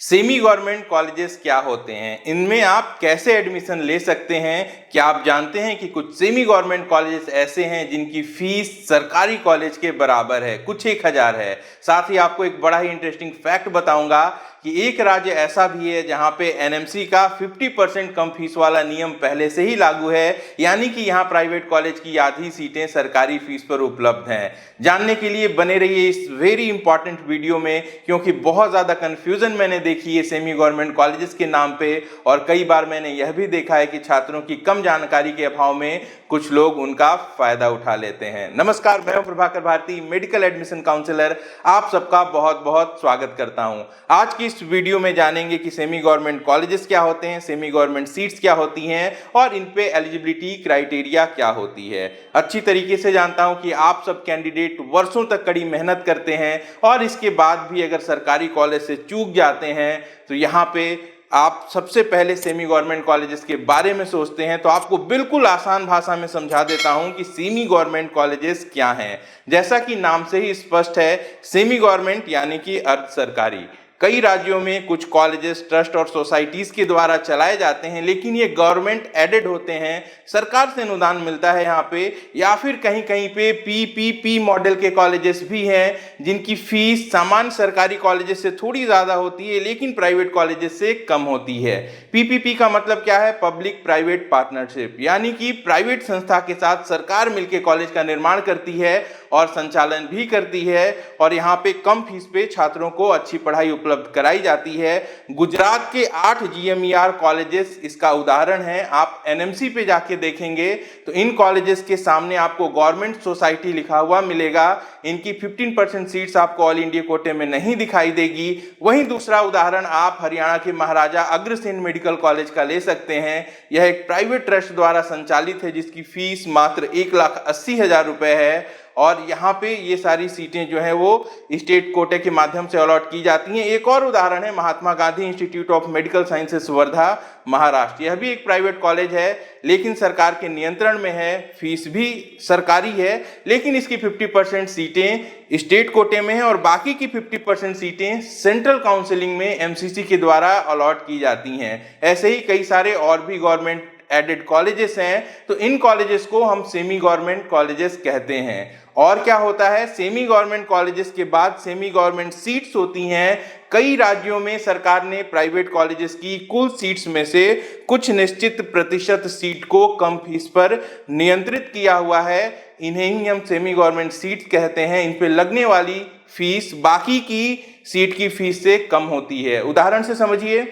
Semi government colleges क्या होते हैं, इनमें आप कैसे एडमिशन ले सकते हैं? क्या आप जानते हैं कि कुछ सेमी गवर्नमेंट कॉलेजेस ऐसे हैं जिनकी फीस सरकारी कॉलेज के बराबर है, कुछ 1000 है। साथ ही आपको एक बड़ा ही इंटरेस्टिंग फैक्ट बताऊंगा कि एक राज्य ऐसा भी है जहां पे एनएमसी का 50% कम फीस वाला नियम पहले से ही लागू है, यानी कि यहां प्राइवेट कॉलेज की आधी सीटें सरकारी फीस पर उपलब्ध हैं। जानने के लिए बने रहिए इस वेरी इंपॉर्टेंट वीडियो में, क्योंकि बहुत ज्यादा कंफ्यूजन मैंने देखी है सेमी गवर्नमेंट कॉलेजेस के नाम पे, और कई बार मैंने यह भी देखा है कि छात्रों की कम जानकारी के अभाव में कुछ लोग उनका फायदा उठा लेते हैं। नमस्कार, मैं हूं Prabhakar Bharati, medical admission counsellor. आप सबका बहुत बहुत स्वागत करता हूं। आज की इस वीडियो में जानेंगे कि सेमी गवर्नमेंट कॉलेजेस क्या होते हैं, सेमी गवर्नमेंट सीट्स क्या होती हैं और इन पे एलिजिबिलिटी क्राइटेरिया क्या होती है। अच्छी तरीके से जानता हूं कि आप सब कैंडिडेट वर्षों तक कड़ी मेहनत करते हैं और इसके बाद भी अगर सरकारी कॉलेज से चूक जाते हैं तो यहाँ पे आप सबसे पहले सेमी गवर्नमेंट कॉलेजेस के बारे में सोचते हैं। तो आपको बिल्कुल आसान भाषा में समझा देता हूं कि सेमी गवर्नमेंट कॉलेजेस क्या हैं। जैसा कि नाम से ही स्पष्ट है, सेमी गवर्नमेंट यानी कि अर्ध सरकारी। कई राज्यों में कुछ कॉलेजेस ट्रस्ट और सोसाइटीज के द्वारा चलाए जाते हैं, लेकिन ये गवर्नमेंट एडेड होते हैं, सरकार से अनुदान मिलता है यहाँ पे। या फिर कहीं कहीं पे पीपीपी मॉडल के कॉलेजेस भी हैं जिनकी फीस सामान्य सरकारी कॉलेजेस से थोड़ी ज्यादा होती है लेकिन प्राइवेट कॉलेजेस से कम होती है। पीपीपी का मतलब क्या है? पब्लिक प्राइवेट पार्टनरशिप, यानी कि प्राइवेट संस्था के साथ सरकार मिलकर कॉलेज का निर्माण करती है और संचालन भी करती है, और यहाँ पे कम फीस पे छात्रों को अच्छी पढ़ाई उपलब्ध कराई जाती है। गुजरात के 8 जीएमईआर कॉलेजेस इसका उदाहरण है। आप एनएमसी पे जाके देखेंगे तो इन कॉलेजेस के सामने आपको गवर्नमेंट सोसाइटी लिखा हुआ मिलेगा। इनकी 15% सीट्स आपको ऑल इंडिया कोटे में नहीं दिखाई देगी। वहीं दूसरा उदाहरण आप हरियाणा के महाराजा अग्रसेन मेडिकल कॉलेज का ले सकते हैं। यह एक प्राइवेट ट्रस्ट द्वारा संचालित है जिसकी फीस मात्र 1,80,000 रुपए है, और यहाँ पे ये सारी सीटें जो है वो स्टेट कोटे के माध्यम से अलॉट की जाती हैं। एक और उदाहरण है Mahatma Gandhi institute of medical sciences Wardha, Maharashtra. यह भी एक प्राइवेट कॉलेज है लेकिन सरकार के नियंत्रण में है, फीस भी सरकारी है, लेकिन इसकी 50% सीटें स्टेट कोटे में है और बाकी की 50% सीटें सेंट्रल काउंसिलिंग में एमसीसी के द्वारा अलॉट की जाती हैं। ऐसे ही कई सारे और भी गवर्नमेंट एडेड कॉलेजेस हैं, तो इन कॉलेजेस को हम सेमी गवर्नमेंट कॉलेजेस कहते हैं। और क्या होता है, सेमी गवर्नमेंट कॉलेजेस के बाद सेमी गवर्नमेंट सीट्स होती हैं। कई राज्यों में सरकार ने प्राइवेट कॉलेजेस की कुल सीट्स में से कुछ निश्चित प्रतिशत सीट को कम फीस पर नियंत्रित किया हुआ है। इन्हें ही हम सेमी गवर्नमेंट सीट्स कहते हैं। इन पे लगने वाली फीस बाकी की सीट की फीस से कम होती है। उदाहरण से समझिए,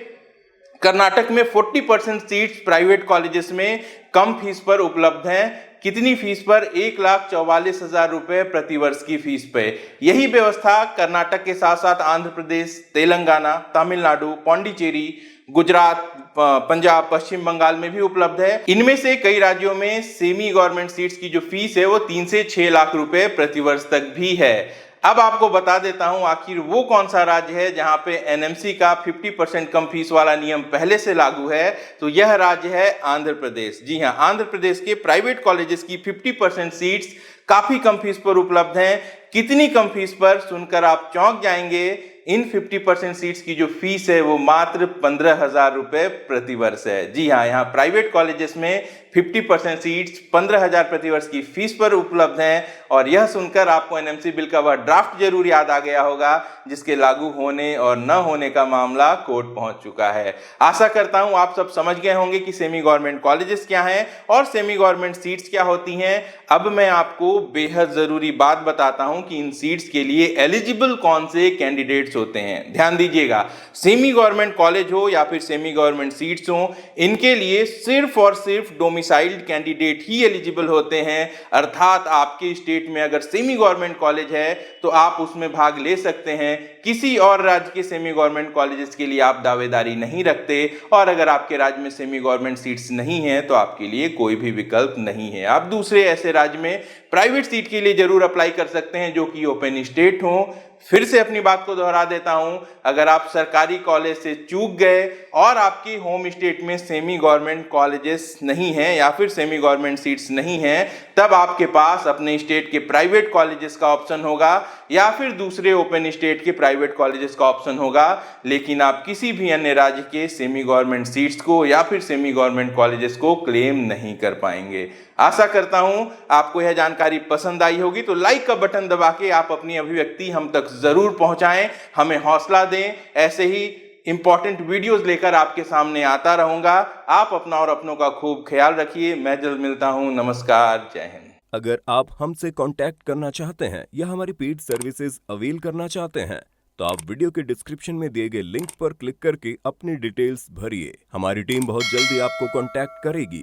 कर्नाटक में 40% सीट्स प्राइवेट कॉलेजेस में कम फीस पर उपलब्ध हैं। कितनी फीस पर? 1,44,000 रुपए प्रति वर्ष की फीस पे। यही व्यवस्था कर्नाटक के साथ साथ आंध्र प्रदेश, तेलंगाना, तमिलनाडु, पौंडीचेरी, गुजरात, पंजाब, पश्चिम बंगाल में भी उपलब्ध है। इनमें से कई राज्यों में सेमी गवर्नमेंट सीट्स की जो फीस है वो 3 से 6 लाख रुपए प्रति वर्ष तक भी है। अब आपको बता देता हूं आखिर वो कौन सा राज्य है जहां पे एनएमसी का 50% कम फीस वाला नियम पहले से लागू है। तो यह राज्य है आंध्र प्रदेश। जी हां, आंध्र प्रदेश के प्राइवेट कॉलेजेस की 50% सीट्स काफी कम फीस पर उपलब्ध हैं। कितनी कम फीस पर? सुनकर आप चौंक जाएंगे। इन 50% सीट्स की जो फीस है वो मात्र 15,000 रुपए प्रति वर्ष है। जी हाँ, यहाँ प्राइवेट कॉलेजेस में 50% सीट्स 15,000 प्रति वर्ष की फीस पर उपलब्ध हैं। और यह सुनकर आपको एनएमसी बिल का वह ड्राफ्ट जरूर याद आ गया होगा जिसके लागू होने और न होने का मामला कोर्ट पहुंच चुका है। आशा करता हूं आप सब समझ गए होंगे कि सेमी गवर्नमेंट कॉलेजेस क्या हैं और सेमी गवर्नमेंट सीट्स क्या होती हैं। अब मैं आपको बेहद जरूरी बात बताता हूं कि इन सीट्स के लिए एलिजिबल कौन से कैंडिडेट्स होते हैं। ध्यान दीजिएगा, सेमी गवर्नमेंट कॉलेज हो या फिर सेमी गवर्नमेंट सीट्स हो, इनके लिए सिर्फ और सिर्फ डोमिसाइल्ड कैंडिडेट ही एलिजिबल होते हैं। अर्थात आपके स्टेट में अगर सेमी गवर्नमेंट कॉलेज है तो आप उसमें भाग ले सकते हैं। किसी और राज्य के सेमी गवर्नमेंट कॉलेजेस के लिए आप दावेदारी नहीं रखते, और अगर आपके राज्य में सेमी गवर्नमेंट सीट्स नहीं है तो आपके लिए कोई भी विकल्प नहीं है। आप दूसरे ऐसे राज्य में प्राइवेट सीट के लिए जरूर अप्लाई कर सकते हैं जो कि ओपन स्टेट हो, फिर से अपनी बात को दोहरा देता हूं, अगर आप सरकारी कॉलेज से चूक गए और आपकी होम स्टेट में सेमी गवर्नमेंट कॉलेजेस नहीं हैं या फिर सेमी गवर्नमेंट सीट्स नहीं हैं, तब आपके पास अपने स्टेट के प्राइवेट कॉलेजेस का ऑप्शन होगा या फिर दूसरे ओपन स्टेट के प्राइवेट कॉलेजेस का ऑप्शन होगा। लेकिन आप किसी भी अन्य राज्य के सेमी गवर्नमेंट सीट्स को या फिर सेमी गवर्नमेंट कॉलेजेस को क्लेम नहीं कर पाएंगे। आशा करता हूं आपको यह जानकारी पसंद आई होगी, तो लाइक का बटन दबा के आप अपनी अभिव्यक्ति हम तक जरूर पहुंचाएं, हमें हौसला दें। ऐसे ही इंपॉर्टेंट वीडियोस लेकर आपके सामने आता रहूंगा। आप अपना और अपनों का खूब ख्याल रखिए। मैं जल्द मिलता हूं। नमस्कार, जय हिंद। अगर आप हमसे कांटेक्ट करना चाहते हैं या हमारी पेड सर्विसेज अवेल करना चाहते हैं तो आप वीडियो के डिस्क्रिप्शन में दिए गए लिंक पर क्लिक करके अपनी डिटेल्स भरिए। हमारी टीम बहुत जल्दी आपको कांटेक्ट करेगी।